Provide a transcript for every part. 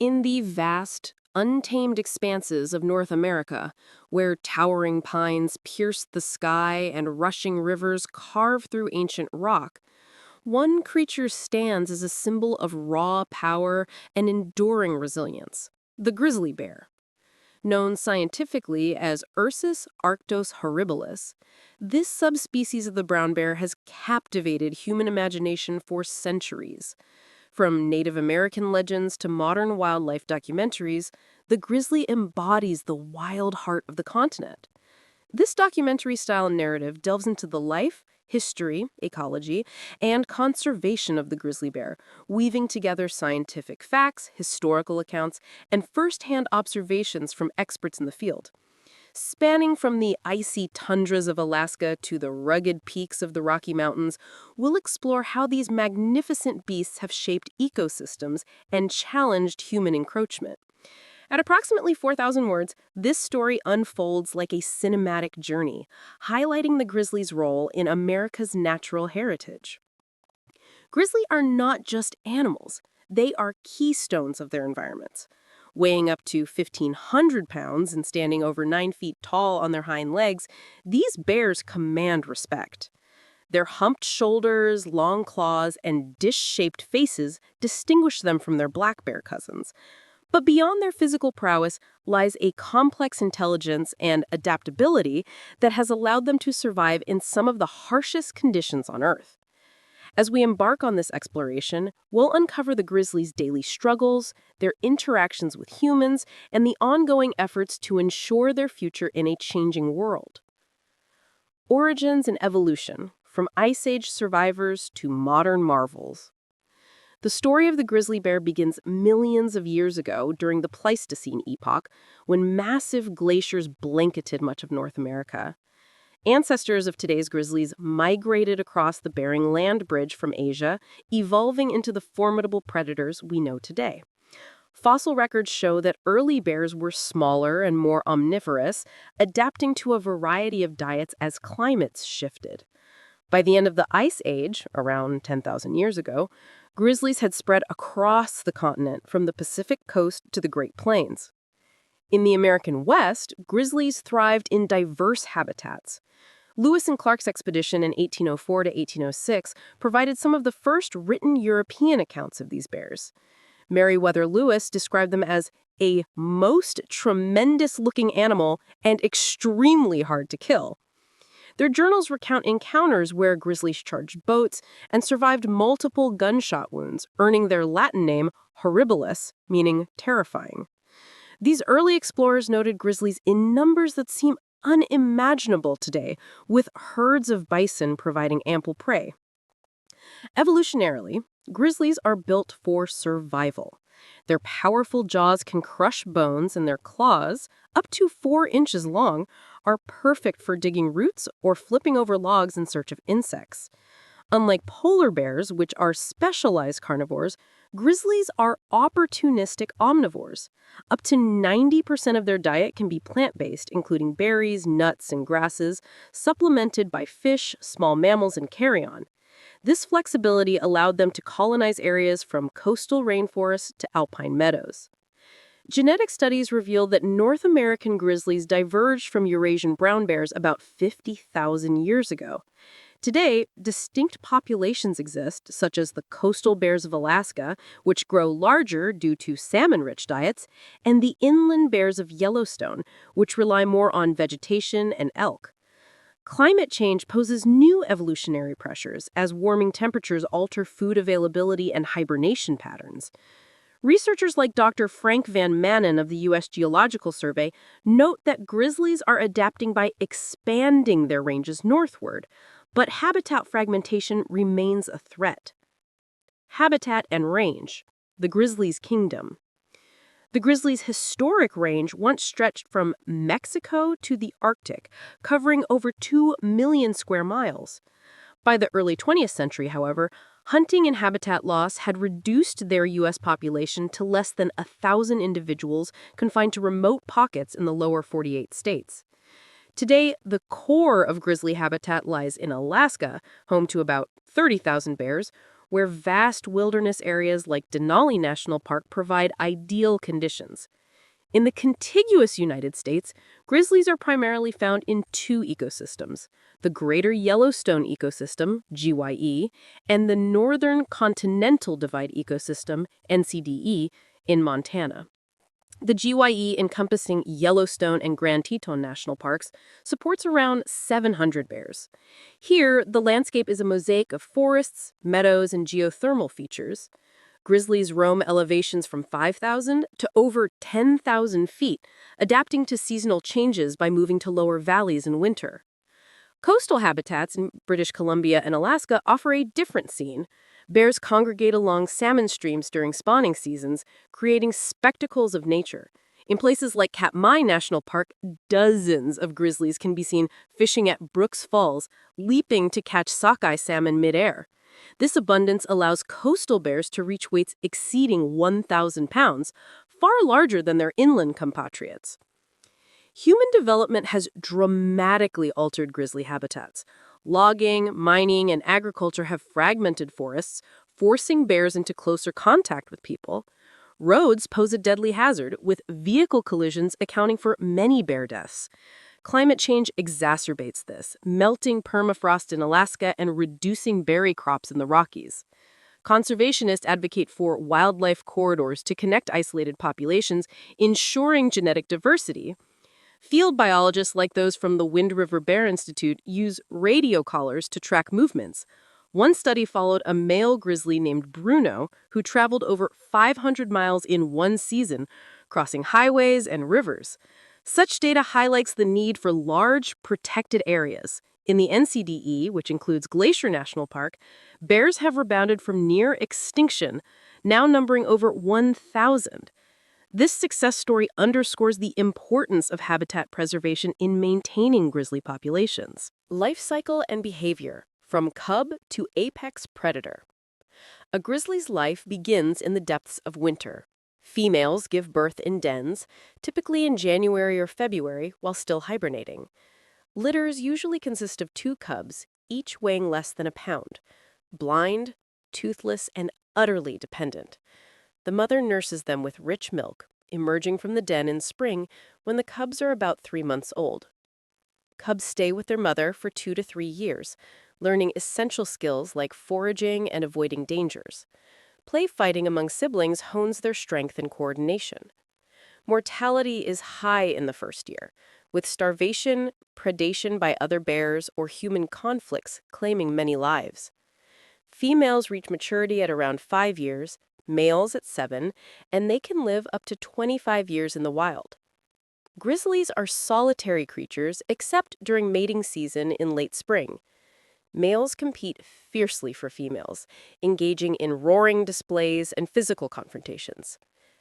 In the vast, untamed expanses of North America, where towering pines pierce the sky and rushing rivers carve through ancient rock, one creature stands as a symbol of raw power and enduring resilience: the grizzly bear. Known scientifically as Ursus arctos horribilis, this subspecies of the brown bear has captivated human imagination for centuries. From Native American legends to modern wildlife documentaries, the grizzly embodies the wild heart of the continent. This documentary-style narrative delves into the life, history, ecology, and conservation of the grizzly bear, weaving together scientific facts, historical accounts, and first-hand observations from experts in the field. Spanning from the icy tundras of Alaska to the rugged peaks of the Rocky Mountains, we'll explore how these magnificent beasts have shaped ecosystems and challenged human encroachment. At approximately 4,000 words, this story unfolds like a cinematic journey, highlighting the grizzly's role in America's natural heritage. Grizzly are not just animals, they are keystones of their environments. Weighing up to 1,500 pounds and standing over 9 feet tall on their hind legs, these bears command respect. Their humped shoulders, long claws, and dish-shaped faces distinguish them from their black bear cousins. But beyond their physical prowess lies a complex intelligence and adaptability that has allowed them to survive in some of the harshest conditions on Earth. As we embark on this exploration, we'll uncover the grizzly's daily struggles, their interactions with humans, and the ongoing efforts to ensure their future in a changing world. Origins and evolution, from Ice Age survivors to modern marvels. The story of the grizzly bear begins millions of years ago during the Pleistocene epoch, when massive glaciers blanketed much of North America. Ancestors of today's grizzlies migrated across the Bering Land Bridge from Asia, evolving into the formidable predators we know today. Fossil records show that early bears were smaller and more omnivorous, adapting to a variety of diets as climates shifted. By the end of the Ice Age, around 10,000 years ago, grizzlies had spread across the continent from the Pacific coast to the Great Plains. In the American West, grizzlies thrived in diverse habitats. Lewis and Clark's expedition in 1804 to 1806 provided some of the first written European accounts of these bears. Meriwether Lewis described them as a most tremendous-looking animal and extremely hard to kill. Their journals recount encounters where grizzlies charged boats and survived multiple gunshot wounds, earning their Latin name horribilis, meaning terrifying. These early explorers noted grizzlies in numbers that seem unimaginable today, with herds of bison providing ample prey. Evolutionarily, grizzlies are built for survival. Their powerful jaws can crush bones, and their claws, up to 4 inches long, are perfect for digging roots or flipping over logs in search of insects. Unlike polar bears, which are specialized carnivores, grizzlies are opportunistic omnivores. Up to 90% of their diet can be plant-based, including berries, nuts, and grasses, supplemented by fish, small mammals, and carrion. This flexibility allowed them to colonize areas from coastal rainforests to alpine meadows. Genetic studies reveal that North American grizzlies diverged from Eurasian brown bears about 50,000 years ago. Today, distinct populations exist, such as the coastal bears of Alaska, which grow larger due to salmon-rich diets, and the inland bears of Yellowstone, which rely more on vegetation and elk. Climate change poses new evolutionary pressures as warming temperatures alter food availability and hibernation patterns. Researchers like Dr. Frank Van Manen of the U.S. Geological Survey note that grizzlies are adapting by expanding their ranges northward, but habitat fragmentation remains a threat. Habitat and range, the grizzly's kingdom. The grizzly's historic range once stretched from Mexico to the Arctic, covering over 2 million square miles. By the early 20th century, however, hunting and habitat loss had reduced their U.S. population to less than 1,000 individuals confined to remote pockets in the lower 48 states. Today, the core of grizzly habitat lies in Alaska, home to about 30,000 bears, where vast wilderness areas like Denali National Park provide ideal conditions. In the contiguous United States, grizzlies are primarily found in two ecosystems: the Greater Yellowstone Ecosystem, GYE, and the Northern Continental Divide Ecosystem, NCDE, in Montana. The GYE, encompassing Yellowstone and Grand Teton National Parks, supports around 700 bears. Here, the landscape is a mosaic of forests, meadows, and geothermal features. Grizzlies roam elevations from 5,000 to over 10,000 feet, adapting to seasonal changes by moving to lower valleys in winter. Coastal habitats in British Columbia and Alaska offer a different scene. Bears congregate along salmon streams during spawning seasons, creating spectacles of nature. In places like Katmai National Park, dozens of grizzlies can be seen fishing at Brooks Falls, leaping to catch sockeye salmon midair. This abundance allows coastal bears to reach weights exceeding 1,000 pounds, far larger than their inland compatriots. Human development has dramatically altered grizzly habitats. Logging, mining, and agriculture have fragmented forests, forcing bears into closer contact with people. Roads pose a deadly hazard, with vehicle collisions accounting for many bear deaths. Climate change exacerbates this, melting permafrost in Alaska and reducing berry crops in the Rockies. Conservationists advocate for wildlife corridors to connect isolated populations, ensuring genetic diversity. Field biologists like those from the Wind River Bear Institute use radio collars to track movements. One study followed a male grizzly named Bruno, who traveled over 500 miles in one season, crossing highways and rivers. Such data highlights the need for large, protected areas. In the NCDE, which includes Glacier National Park, bears have rebounded from near extinction, now numbering over 1,000. This success story underscores the importance of habitat preservation in maintaining grizzly populations. Life cycle and behavior, from cub to apex predator. A grizzly's life begins in the depths of winter. Females give birth in dens, typically in January or February, while still hibernating. Litters usually consist of two cubs, each weighing less than a pound. Blind, toothless, and utterly dependent. The mother nurses them with rich milk, emerging from the den in spring when the cubs are about 3 months old. Cubs stay with their mother for 2 to 3 years, learning essential skills like foraging and avoiding dangers. Play fighting among siblings hones their strength and coordination. Mortality is high in the first year, with starvation, predation by other bears, or human conflicts claiming many lives. Females reach maturity at around 5 years, males at 7, and they can live up to 25 years in the wild. Grizzlies are solitary creatures except during mating season in late spring. Males compete fiercely for females, engaging in roaring displays and physical confrontations.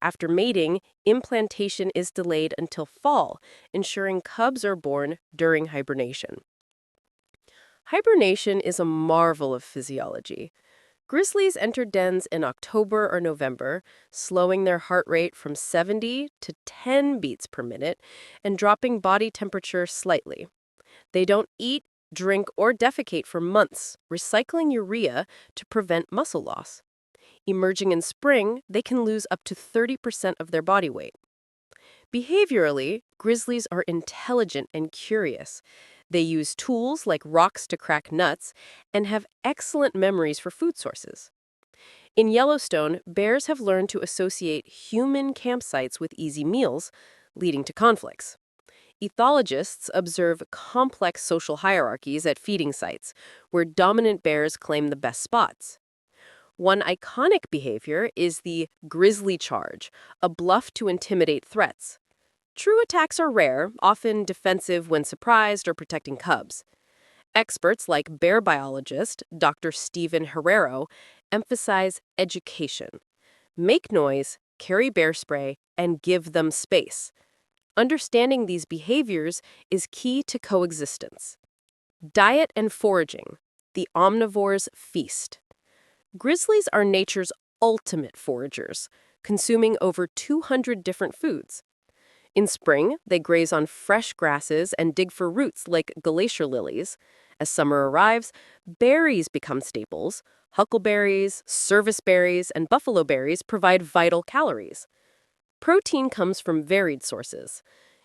After mating, implantation is delayed until fall, ensuring cubs are born during hibernation. Hibernation is a marvel of physiology. Grizzlies enter dens in October or November, slowing their heart rate from 70 to 10 beats per minute and dropping body temperature slightly. They don't eat, drink, or defecate for months, recycling urea to prevent muscle loss. Emerging in spring, they can lose up to 30% of their body weight. Behaviorally, grizzlies are intelligent and curious. They use tools like rocks to crack nuts and have excellent memories for food sources. In Yellowstone, bears have learned to associate human campsites with easy meals, leading to conflicts. Ethologists observe complex social hierarchies at feeding sites, where dominant bears claim the best spots. One iconic behavior is the grizzly charge, a bluff to intimidate threats. True attacks are rare, often defensive when surprised or protecting cubs. Experts like bear biologist Dr. Stephen Herrero emphasize education. Make noise, carry bear spray, and give them space. Understanding these behaviors is key to coexistence. Diet and foraging, the omnivore's feast. Grizzlies are nature's ultimate foragers, consuming over 200 different foods. In spring, they graze on fresh grasses and dig for roots like glacier lilies. As summer arrives, berries become staples. Huckleberries, serviceberries, and buffalo berries provide vital calories. Protein comes from varied sources.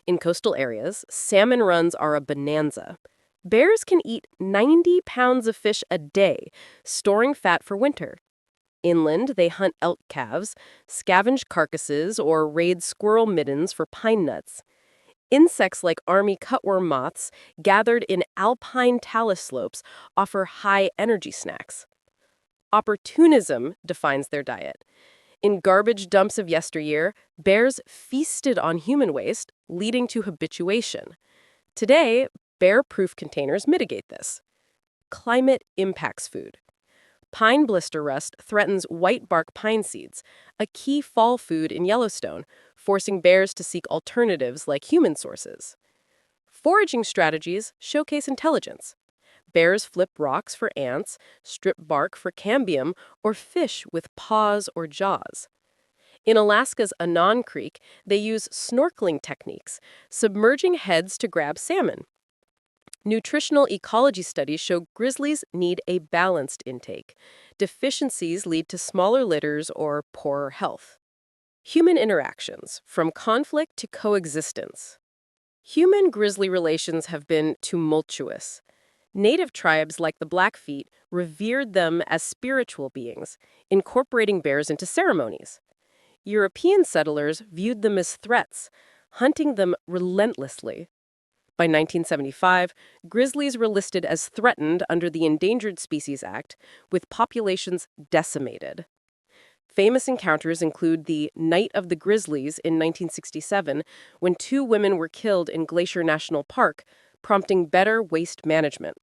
In coastal areas, salmon runs are a bonanza. Bears can eat 90 pounds of fish a day, storing fat for winter. Inland, they hunt elk calves, scavenge carcasses, or raid squirrel middens for pine nuts. Insects like army cutworm moths, gathered in alpine talus slopes, offer high-energy snacks. Opportunism defines their diet. In garbage dumps of yesteryear, bears feasted on human waste, leading to habituation. Today, bear-proof containers mitigate this. Climate impacts food. Pine blister rust threatens white bark pine seeds, a key fall food in Yellowstone, forcing bears to seek alternatives like human sources. Foraging strategies showcase intelligence. Bears flip rocks for ants, strip bark for cambium, or fish with paws or jaws. In Alaska's Anon Creek, they use snorkeling techniques, submerging heads to grab salmon. Nutritional ecology studies show grizzlies need a balanced intake. Deficiencies lead to smaller litters or poorer health. Human interactions, from conflict to coexistence. Human-grizzly relations have been tumultuous. Native tribes like the Blackfeet revered them as spiritual beings, incorporating bears into ceremonies. European settlers viewed them as threats, hunting them relentlessly. By 1975, grizzlies were listed as threatened under the Endangered Species Act, with populations decimated. Famous encounters include the Night of the Grizzlies in 1967, when 2 women were killed in Glacier National Park, prompting better waste management.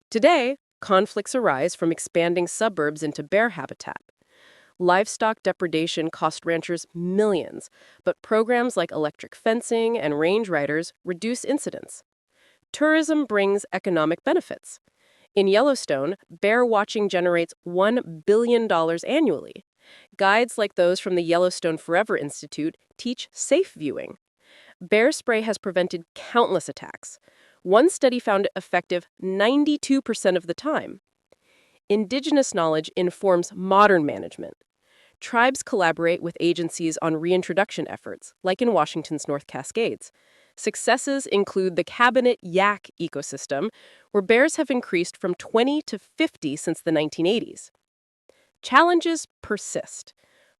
Today, conflicts arise from expanding suburbs into bear habitat. Livestock depredation cost ranchers millions, but programs like electric fencing and range riders reduce incidents. Tourism brings economic benefits. In Yellowstone, bear watching generates $1 billion annually. Guides like those from the Yellowstone Forever Institute teach safe viewing. Bear spray has prevented countless attacks. One study found it effective 92% of the time. Indigenous knowledge informs modern management. Tribes collaborate with agencies on reintroduction efforts, like in Washington's North Cascades. Successes include the Cabinet yak ecosystem, where bears have increased from 20 to 50 since the 1980s. Challenges persist.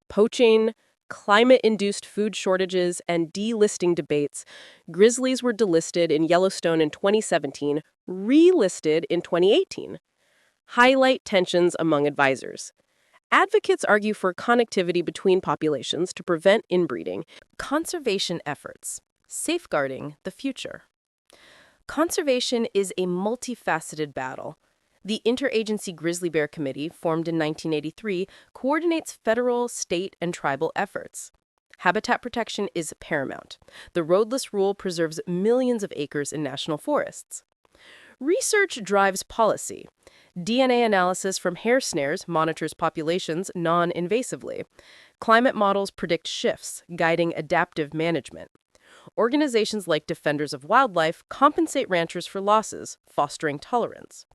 Poaching, climate-induced food shortages, and delisting debates. Grizzlies were delisted in Yellowstone in 2017, relisted in 2018. Highlight tensions among advisors. Advocates argue for connectivity between populations to prevent inbreeding. Conservation efforts. Safeguarding the future. Conservation is a multifaceted battle. The Interagency Grizzly Bear Committee, formed in 1983, coordinates federal, state, and tribal efforts. Habitat protection is paramount. The roadless rule preserves millions of acres in national forests. Research drives policy. DNA analysis from hair snares monitors populations non-invasively. Climate models predict shifts, guiding adaptive management. Organizations like Defenders of Wildlife compensate ranchers for losses, fostering tolerance.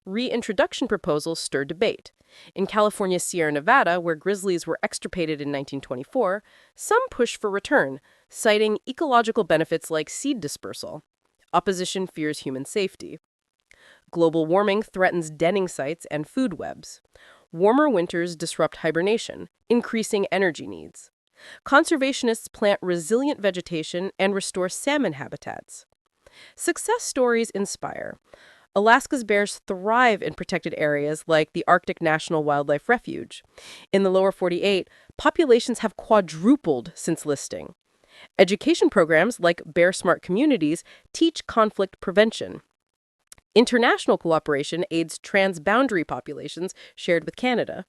Reintroduction proposals stir debate. In California's Sierra Nevada, where grizzlies were extirpated in 1924, some push for return, citing ecological benefits like seed dispersal. Opposition fears human safety. Global warming threatens denning sites and food webs. Warmer winters disrupt hibernation, increasing energy needs. Conservationists plant resilient vegetation and restore salmon habitats. Success stories inspire. Alaska's bears thrive in protected areas like the Arctic National Wildlife Refuge. In the lower 48, populations have quadrupled since listing. Education programs like Bear Smart Communities teach conflict prevention. International cooperation aids transboundary populations shared with Canada.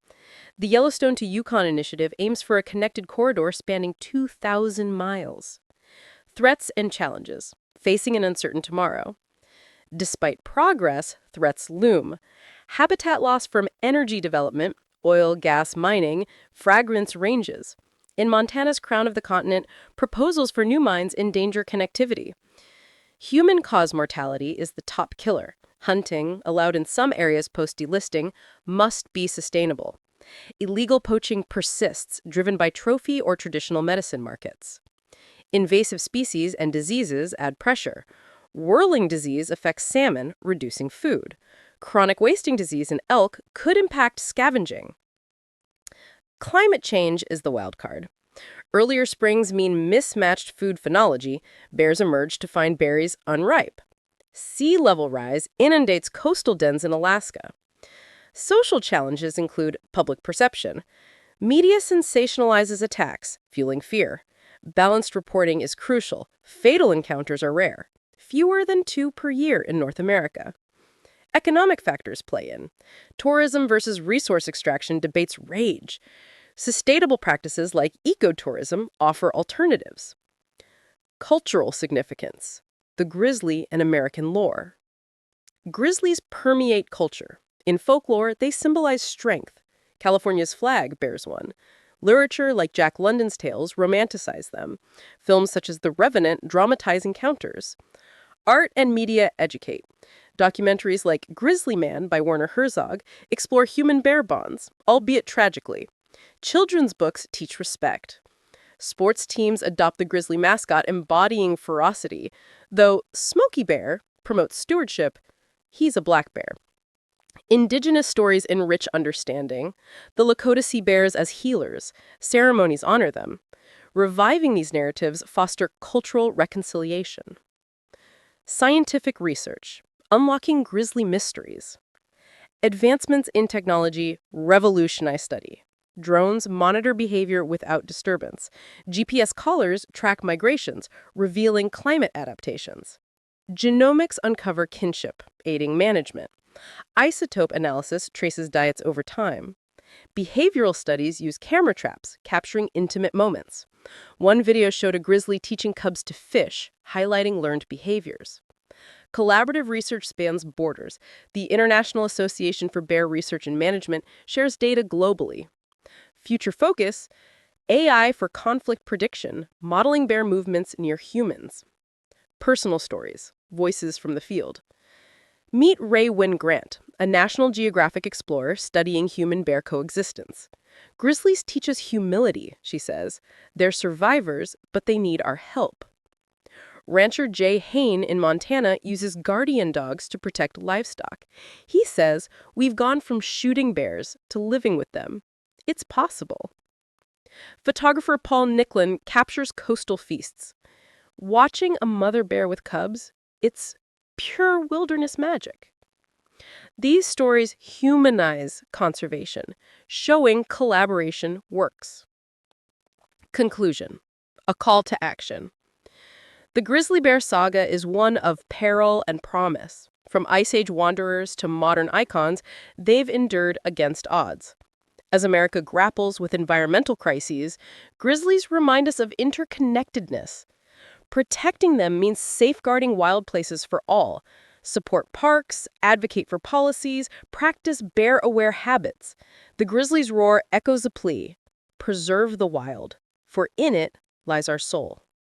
The Yellowstone to Yukon initiative aims for a connected corridor spanning 2,000 miles. Threats and challenges. Facing an uncertain tomorrow. Despite progress, threats loom. Habitat loss from energy development, oil, gas mining, fragrance ranges. In Montana's Crown of the Continent, proposals for new mines endanger connectivity. Human-caused mortality is the top killer. Hunting, allowed in some areas post-delisting, must be sustainable. Illegal poaching persists, driven by trophy or traditional medicine markets. Invasive species and diseases add pressure. Whirling disease affects salmon, reducing food. Chronic wasting disease in elk could impact scavenging. Climate change is the wild card. Earlier springs mean mismatched food phenology. Bears emerge to find berries unripe. Sea level rise inundates coastal dens in Alaska. Social challenges include public perception. Media sensationalizes attacks, fueling fear. Balanced reporting is crucial. Fatal encounters are rare. Fewer than 2 per year in North America. Economic factors play in. Tourism versus resource extraction debates rage. Sustainable practices like ecotourism offer alternatives. Cultural significance. The grizzly and American lore. Grizzlies permeate culture. In folklore, they symbolize strength. California's flag bears one. Literature like Jack London's tales romanticize them. Films such as The Revenant dramatize encounters. Art and media educate. Documentaries like Grizzly Man by Werner Herzog explore human-bear bonds, albeit tragically. Children's books teach respect. Sports teams adopt the grizzly mascot embodying ferocity, though Smokey Bear promotes stewardship. He's a black bear. Indigenous stories enrich understanding. The Lakota see bears as healers. Ceremonies honor them. Reviving these narratives foster cultural reconciliation. Scientific research. Unlocking grizzly mysteries. Advancements in technology revolutionize study. Drones monitor behavior without disturbance. GPS collars track migrations, revealing climate adaptations. Genomics uncover kinship, aiding management. Isotope analysis traces diets over time. Behavioral studies use camera traps, capturing intimate moments. One video showed a grizzly teaching cubs to fish, highlighting learned behaviors. Collaborative research spans borders. The International Association for Bear Research and Management shares data globally. Future focus, AI for conflict prediction, modeling bear movements near humans. Personal stories, voices from the field. Meet Ray Wynn Grant, a National Geographic explorer studying human-bear coexistence. Grizzlies teach us humility, she says. They're survivors, but they need our help. Rancher Jay Hain in Montana uses guardian dogs to protect livestock. He says, we've gone from shooting bears to living with them. It's possible. Photographer Paul Nicklin captures coastal feasts. Watching a mother bear with cubs, it's pure wilderness magic. These stories humanize conservation, showing collaboration works. Conclusion. A call to action. The grizzly bear saga is one of peril and promise. From Ice Age wanderers to modern icons, they've endured against odds. As America grapples with environmental crises, grizzlies remind us of interconnectedness. Protecting them means safeguarding wild places for all. Support parks, advocate for policies, practice bear-aware habits. The grizzly's roar echoes a plea: preserve the wild, for in it lies our soul.